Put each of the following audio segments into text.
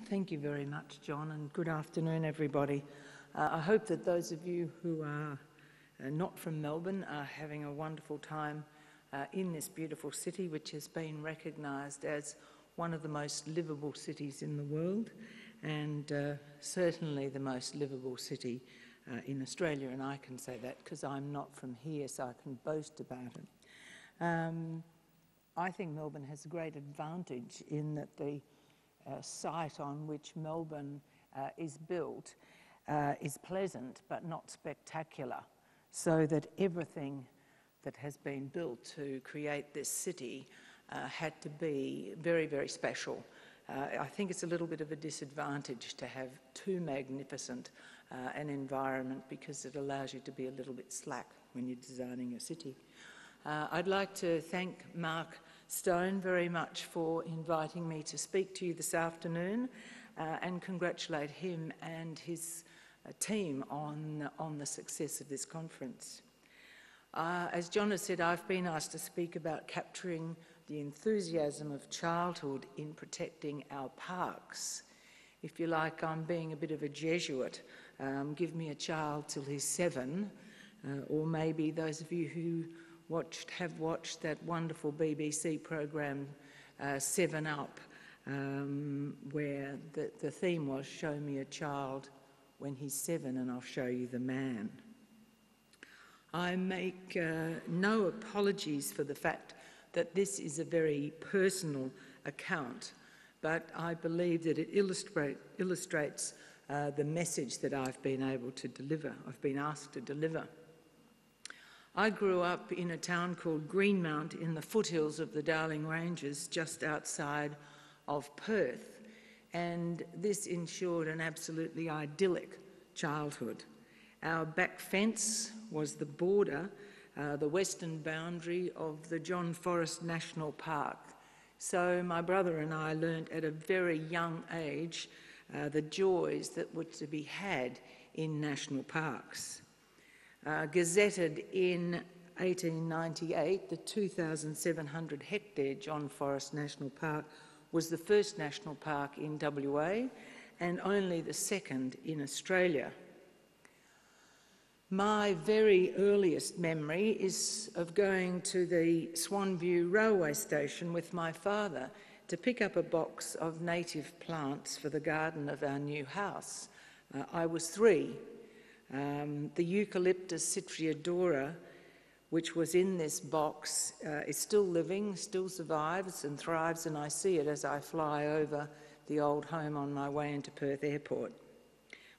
Thank you very much, John, and good afternoon, everybody. I hope that those of you who are not from Melbourne are having a wonderful time in this beautiful city, which has been recognised as one of the most livable cities in the world, and certainly the most livable city in Australia, and I can say that because I'm not from here, so I can boast about it. I think Melbourne has a great advantage in that the site on which Melbourne is built is pleasant but not spectacular, so that everything that has been built to create this city had to be very, very special. I think it's a little bit of a disadvantage to have too magnificent an environment because it allows you to be a little bit slack when you're designing a city. I'd like to thank Mark Stone very much for inviting me to speak to you this afternoon and congratulate him and his team on the success of this conference. As John has said, I've been asked to speak about capturing the enthusiasm of childhood in protecting our parks. If you like, I'm being a bit of a Jesuit. Give me a child till he's 7, or maybe those of you who have watched that wonderful BBC program 7 Up, where the theme was "Show me a child when he's 7 and I'll show you the man." I make no apologies for the fact that this is a very personal account, but I believe that it illustrates the message that I've been able to deliver, I've been asked to deliver. I grew up in a town called Greenmount in the foothills of the Darling Ranges, just outside of Perth, and this ensured an absolutely idyllic childhood. Our back fence was the border, the western boundary of the John Forrest National Park. So my brother and I learnt at a very young age the joys that were to be had in national parks. Gazetted in 1898, the 2,700 hectare John Forrest National Park was the first national park in WA and only the second in Australia. My very earliest memory is of going to the Swanview railway station with my father to pick up a box of native plants for the garden of our new house. I was 3. The Eucalyptus citriodora, which was in this box, is still living, still survives and thrives, and I see it as I fly over the old home on my way into Perth Airport.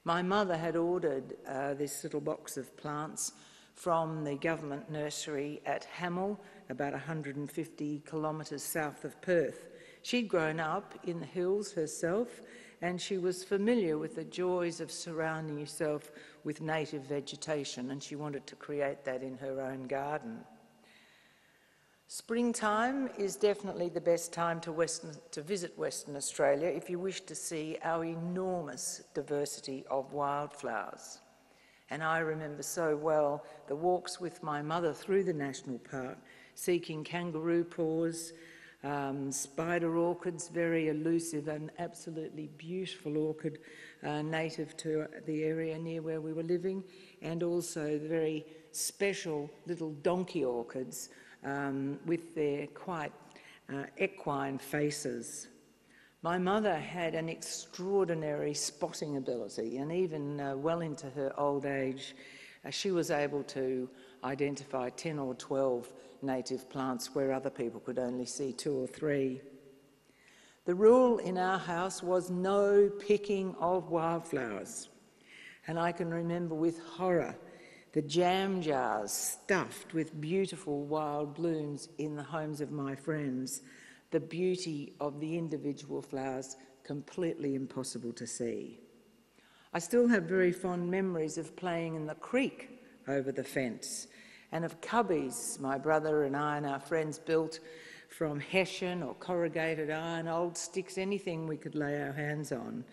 My mother had ordered this little box of plants from the government nursery at Hamel, about 150 kilometres south of Perth. She'd grown up in the hills herself, and she was familiar with the joys of surrounding yourself with native vegetation, and she wanted to create that in her own garden. Springtime is definitely the best time to visit Western Australia if you wish to see our enormous diversity of wildflowers. And I remember so well the walks with my mother through the national park, seeking kangaroo paws, spider orchids, very elusive and absolutely beautiful orchid native to the area near where we were living, and also the very special little donkey orchids with their quite equine faces. My mother had an extraordinary spotting ability, and even well into her old age, she was able to identify 10 or 12 native plants where other people could only see 2 or 3. The rule in our house was no picking of wildflowers, and I can remember with horror the jam jars stuffed with beautiful wild blooms in the homes of my friends, the beauty of the individual flowers completely impossible to see. I still have very fond memories of playing in the creek over the fence, and of cubbies my brother and I and our friends built from hessian or corrugated iron, old sticks, anything we could lay our hands on.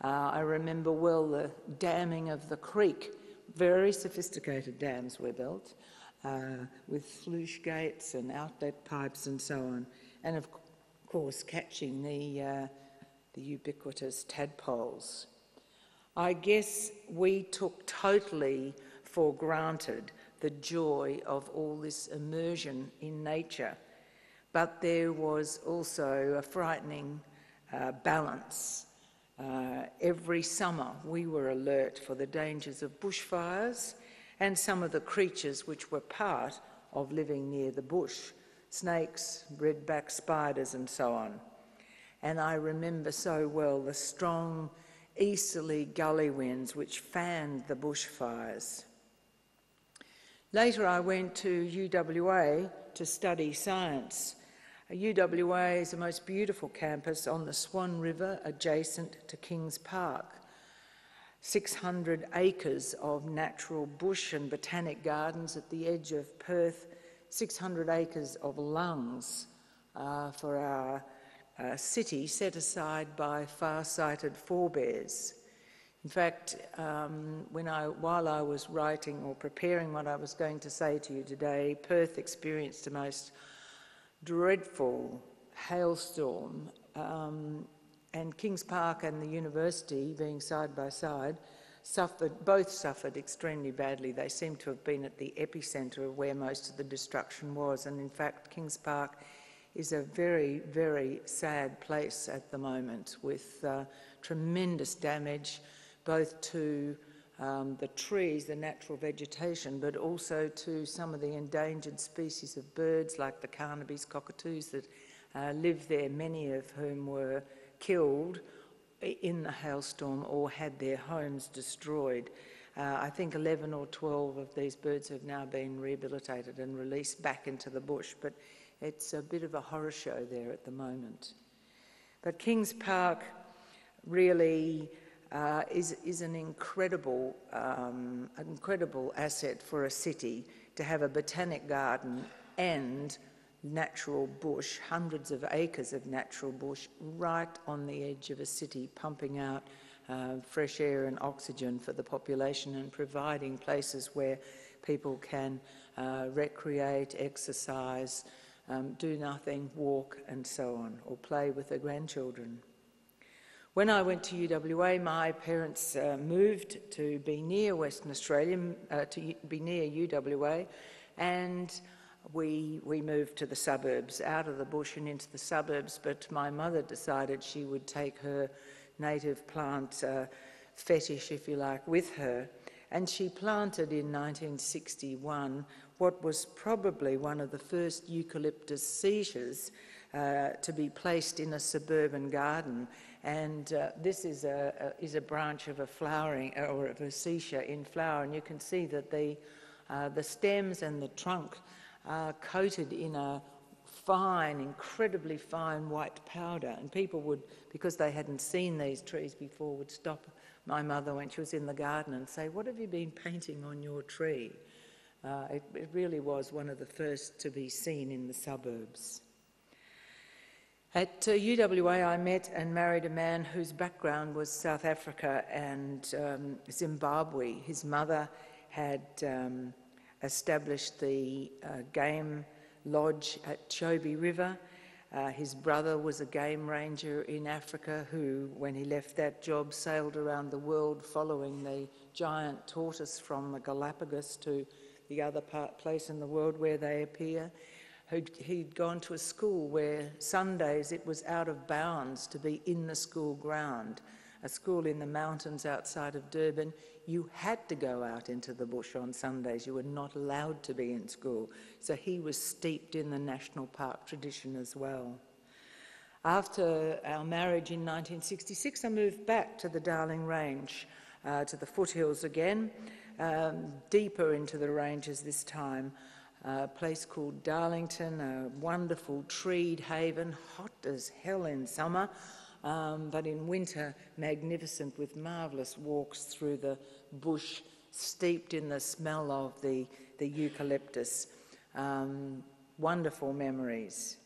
I remember well the damming of the creek. Very sophisticated dams were built with sluice gates and outlet pipes and so on, and of course catching the the ubiquitous tadpoles. I guess we took totally for granted the joy of all this immersion in nature, but there was also a frightening balance. Every summer we were alert for the dangers of bushfires and some of the creatures which were part of living near the bush, snakes, redback spiders and so on. And I remember so well the strong easterly gully winds which fanned the bushfires. Later I went to UWA to study science. UWA is the most beautiful campus on the Swan River adjacent to Kings Park. 600 acres of natural bush and botanic gardens at the edge of Perth, 600 acres of lungs for our city set aside by far-sighted forebears. In fact, while I was writing or preparing what I was going to say to you today, Perth experienced the most dreadful hailstorm, and Kings Park and the university, being side by side, both suffered extremely badly. They seem to have been at the epicentre of where most of the destruction was, and in fact Kings Park is a very, very sad place at the moment, with tremendous damage both to the trees, the natural vegetation, but also to some of the endangered species of birds like the Carnaby's cockatoos that live there, many of whom were killed in the hailstorm or had their homes destroyed. I think 11 or 12 of these birds have now been rehabilitated and released back into the bush, but it's a bit of a horror show there at the moment. But Kings Park really is an incredible asset for a city to have a botanic garden and natural bush, hundreds of acres of natural bush right on the edge of a city, pumping out fresh air and oxygen for the population and providing places where people can recreate, exercise, do nothing, walk and so on, or play with their grandchildren. When I went to UWA, my parents moved to be near Western Australia, to be near UWA, and we moved to the suburbs, out of the bush and into the suburbs, but my mother decided she would take her native plant fetish, if you like, with her, and she planted in 1961 what was probably one of the first eucalyptus seizures to be placed in a suburban garden. And this is a branch of a flowering, or of a acacia in flower, and you can see that the stems and the trunk are coated in a fine, incredibly fine white powder, and people would, because they hadn't seen these trees before, would stop my mother when she was in the garden and say, "What have you been painting on your tree?" It really was one of the first to be seen in the suburbs. At UWA, I met and married a man whose background was South Africa and Zimbabwe. His mother had established the game lodge at Chobe River. His brother was a game ranger in Africa who, when he left that job, sailed around the world following the giant tortoise from the Galapagos to the other place in the world where they appear. He'd gone to a school where Sundays it was out of bounds to be in the school ground. A school in the mountains outside of Durban, you had to go out into the bush on Sundays. You were not allowed to be in school. So he was steeped in the national park tradition as well. After our marriage in 1966, I moved back to the Darling Range, to the foothills again, deeper into the ranges this time. A place called Darlington, a wonderful treed haven, hot as hell in summer, but in winter magnificent, with marvellous walks through the bush steeped in the smell of the eucalyptus. Wonderful memories.